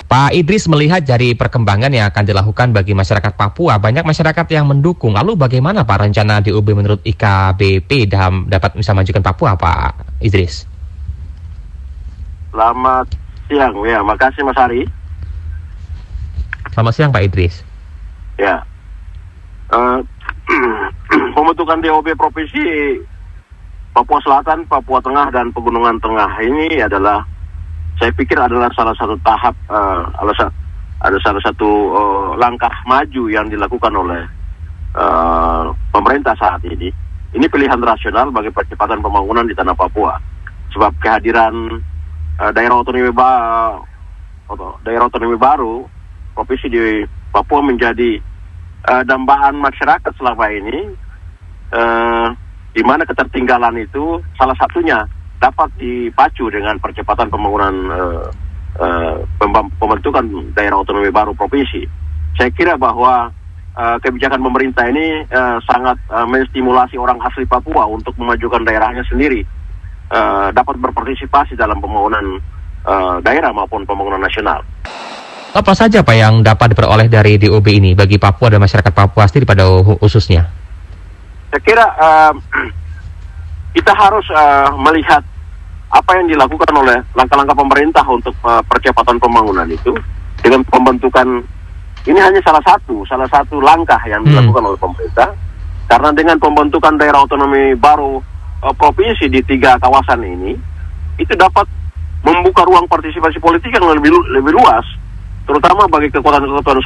Pak Idris, melihat dari perkembangan yang akan dilakukan bagi masyarakat Papua, banyak masyarakat yang mendukung. Lalu bagaimana Pak rencana DOB menurut IKBP dapat bisa majukan Papua, Pak Idris? Selamat siang, ya. Makasih Mas Ari. Selamat siang Pak Idris. Ya, pembentukan DOB Provinsi Papua Selatan, Papua Tengah, dan Pegunungan Tengah ini adalah, saya pikir adalah salah satu tahap, ada salah satu langkah maju yang dilakukan oleh pemerintah saat ini. Ini pilihan rasional bagi percepatan pembangunan di tanah Papua. Sebab kehadiran daerah otonomi baru, provinsi di Papua menjadi dambaan masyarakat selama ini, di mana ketertinggalan itu salah satunya dapat dipacu dengan percepatan pembangunan pembentukan daerah otonomi baru provinsi. Saya kira bahwa kebijakan pemerintah ini sangat menstimulasi orang asli Papua untuk memajukan daerahnya sendiri, dapat berpartisipasi dalam pembangunan daerah maupun pembangunan nasional. Apa saja Pak yang dapat diperoleh dari DOB ini bagi Papua dan masyarakat Papua sendiri pada khususnya? Saya kira kita harus melihat apa yang dilakukan oleh langkah-langkah pemerintah untuk percepatan pembangunan itu dengan pembentukan. Ini hanya salah satu langkah yang dilakukan oleh pemerintah, karena dengan pembentukan daerah otonomi baru provinsi di 3 kawasan ini, itu dapat membuka ruang partisipasi politik yang lebih luas, terutama bagi kekuatan-kekuatan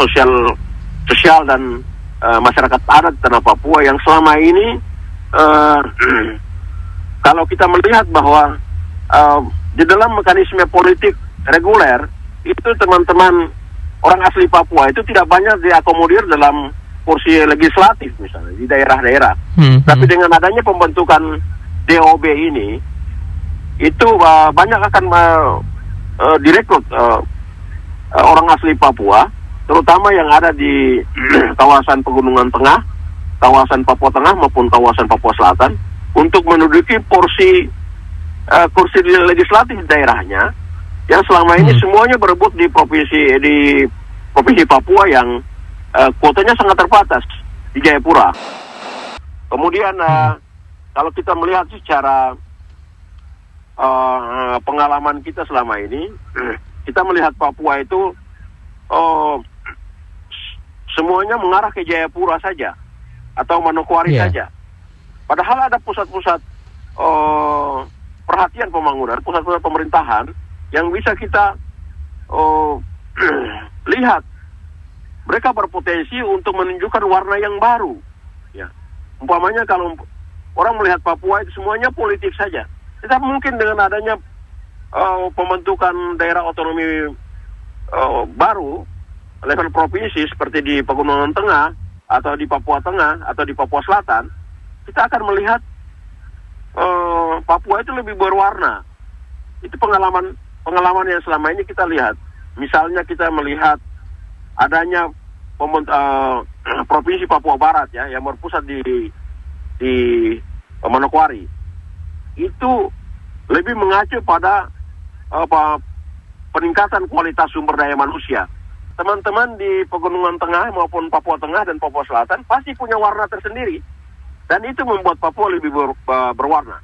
sosial dan masyarakat adat tanah Papua yang selama ini kalau kita melihat bahwa di dalam mekanisme politik reguler itu teman-teman orang asli Papua itu tidak banyak diakomodir dalam kursi legislatif misalnya di daerah-daerah. Tapi dengan adanya pembentukan DOB ini, itu banyak akan direkrut orang asli Papua, terutama yang ada di kawasan Pegunungan Tengah, kawasan Papua Tengah maupun kawasan Papua Selatan, untuk menduduki kursi legislatif daerahnya, yang selama ini semuanya berebut di provinsi Papua yang kuotanya sangat terbatas di Jayapura. Kemudian kalau kita melihat secara pengalaman kita selama ini, kita melihat Papua itu semuanya mengarah ke Jayapura saja atau Manokwari saja. Padahal ada pusat-pusat perhatian pembangunan, pusat-pusat pemerintahan yang bisa kita lihat. Mereka berpotensi untuk menunjukkan warna yang baru. Ya, umpamanya kalau orang melihat Papua itu semuanya politik saja. Tetapi mungkin dengan adanya pembentukan daerah otonomi baru level provinsi seperti di Pegunungan Tengah atau di Papua Tengah atau di Papua Selatan, kita akan melihat Papua itu lebih berwarna. Itu pengalaman yang selama ini kita lihat. Misalnya kita melihat adanya provinsi Papua Barat yang berpusat di Manokwari. Itu lebih mengacu pada peningkatan kualitas sumber daya manusia. Teman-teman di Pegunungan Tengah maupun Papua Tengah dan Papua Selatan pasti punya warna tersendiri, dan itu membuat Papua lebih berwarna.